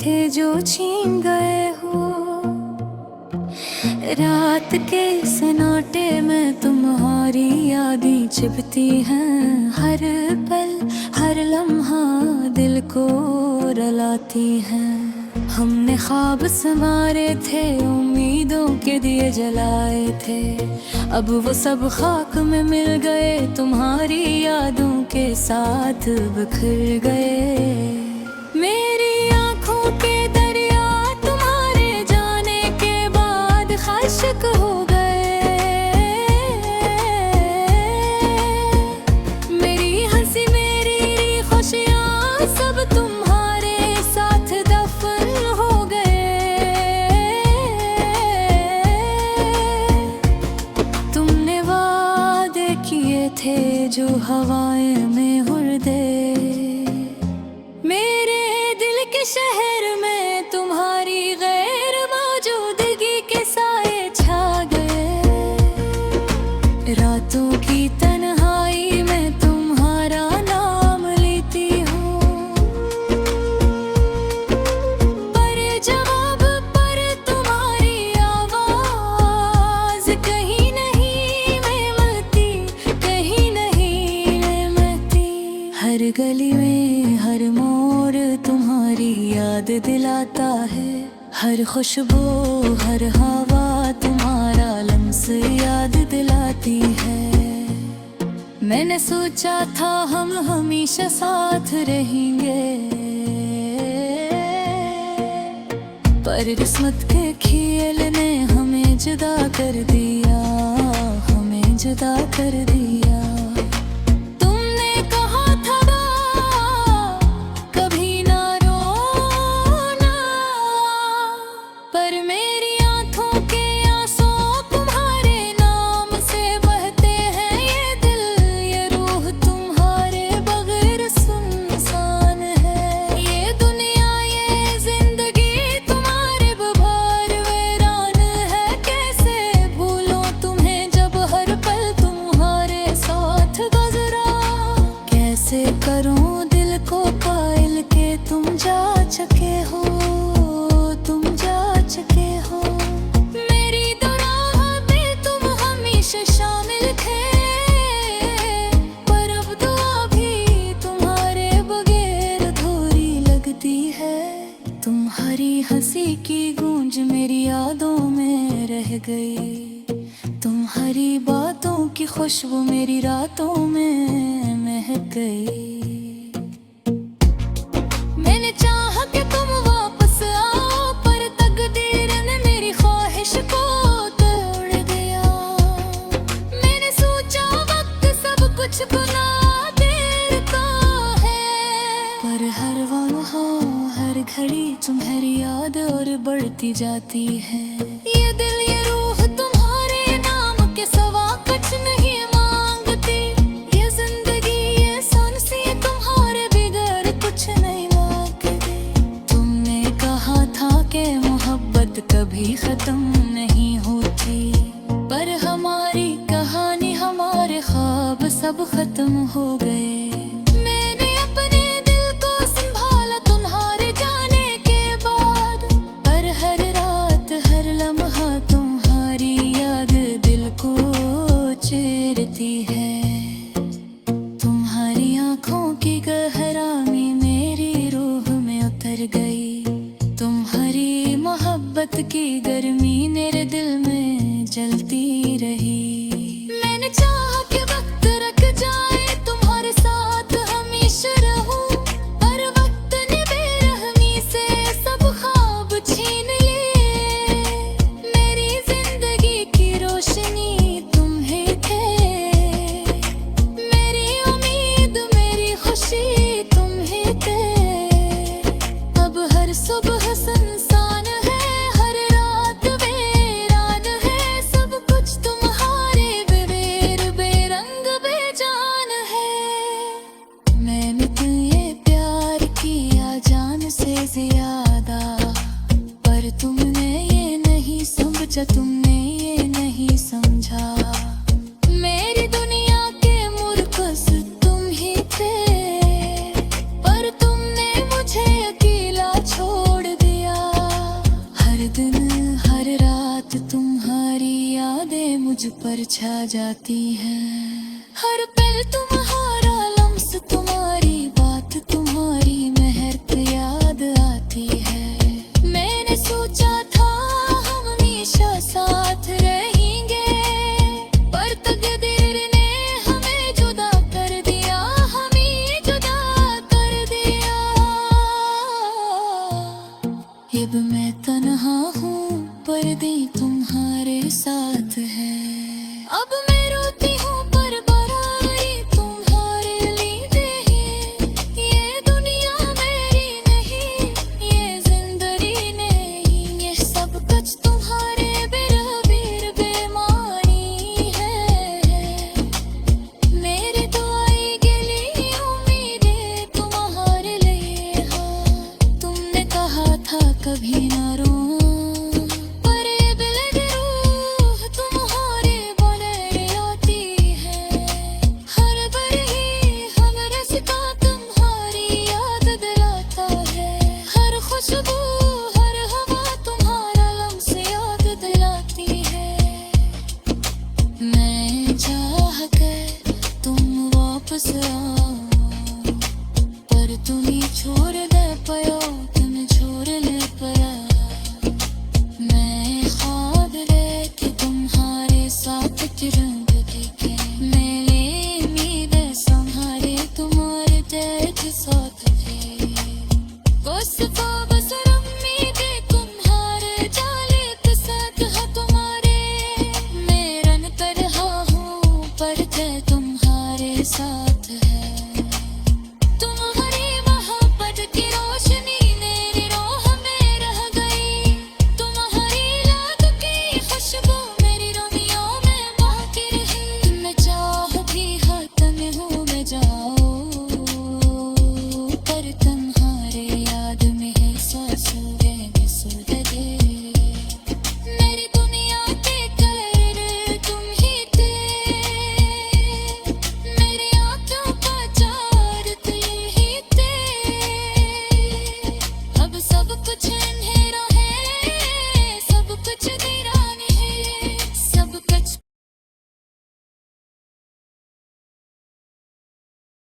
थे जो छीन गए हो। रात के सन्नाटे में तुम्हारी यादें छिपती हैं, हर पल हर लम्हा दिल को रुलाती हैं। हमने ख्वाब संवारे थे, उम्मीदों के दिए जलाए थे, अब वो सब खाक में मिल गए, तुम्हारी यादों के साथ बिखर गए। मेरी आँखों के दरिया तुम्हारे जाने के बाद खाशिक हो गए। मेरी हंसी मेरी खुशियाँ सब तुम्हारे साथ दफन हो गए। तुमने वादे किए थे जो हवाएं में उड़ दे, मेरे दिल के शहर में तुम्हारी गैर मौजूदगी के साए छा गए। रातों की तन्हाई में तुम्हारा नाम लेती हूँ, पर जवाब पर तुम्हारी आवाज कहीं नहीं मैं मिलती, कहीं नहीं मैं मिलती। हर गली में हर मोड़ तुम्हारी याद दिलाता है, हर खुशबू हर हवा तुम्हारा लम्स याद दिलाती है। मैंने सोचा था हम हमेशा साथ रहेंगे, पर किस्मत के खेल ने हमें जुदा कर दिया, हमें जुदा कर दिया। कैसे करूं दिल को कायल के तुम जा चुके हो, तुम जा चुके हो। मेरी दुराह में तुम हमेशा शामिल थे, पर अब दुआ भी तुम्हारे बगैर अधूरी लगती है। तुम्हारी हंसी की गूंज मेरी यादों में रह गई, तुम्हारी बातों की खुशबू मेरी रातों में महक गई। मैंने चाहा कि तुम वापस आओ, पर तकदीर ने मेरी ख्वाहिश को तोड़ दिया। मैंने सोचा वक्त सब कुछ भुला देता है, पर हर लम्हा हर घड़ी तुम्हारी याद और बढ़ती जाती है। ये दिल ये रूह तुम्हारे नाम के सवा कुछ नहीं मांगती, ये जिंदगी ये सांसें तुम्हारे बगैर कुछ नहीं मांगती। तुमने कहा था कि मोहब्बत कभी खत्म नहीं होती, पर हमारी कहानी हमारे ख्वाब सब खत्म हो गए। मैंने अपने दिल को संभाला तुम्हारे जाने के बाद, पर हर रात हर लम्हा तुम्हारी याद दिल को चीरती है। तुम्हारी आँखों की गहराई मेरी रूह में उतर गई, तुम्हारी मोहब्बत की गर्मी मेरे दिल में जलती रही। मैंने चाहा कि वक्त रख जाए तुम्हारे साथ हमेशा रहूं, पर वक्त ने बेरहमी से सब ख्वाब छीन लिए। मेरी जिंदगी की रोशनी तुम ही थे, मेरी उम्मीद मेरी खुशी तुम ही थे। अब हर सुबह सुनसान है, हर रात वीरान है, सब कुछ तुम्हारे बगैर मुझ पर छा जाती है। हर पल तुम्हारा लम्स, तुम्हारी बात, तुम्हारी महक याद आती है। मैंने सोचा था हम हमेशा साथ रहेंगे, पर तकदीर ने हमें जुदा कर दिया, हमें जुदा कर दिया। अब मैं तन्हा हूँ, पर्दे तुम्हारे साथ है। अब मैं रोती हूँ पर बरारी तुम्हारे लिए है। ये दुनिया मेरी नहीं, ये जिंदगी नहीं, ये सब कुछ तुम्हारे बिरह बेमानी है। मेरी दुआई गिली उम्मीदें तुम्हारे लिए हाँ। तुमने कहा था कभी ना रो, पर तुम्ही छोड़ दे पयो, तुम छोड़ ले पया। मैं ख्वाब लेके तुम्हारे साथ जिंदगी के, मेरे उम्मीदें संभाले तुम्हारे दर्द साथ थे। बस बस उम्मीदें तुम्हारे जाले के साथ है तुम्हारे। मैं रन कर रहा हूँ पर थे तुम्हारे साथ।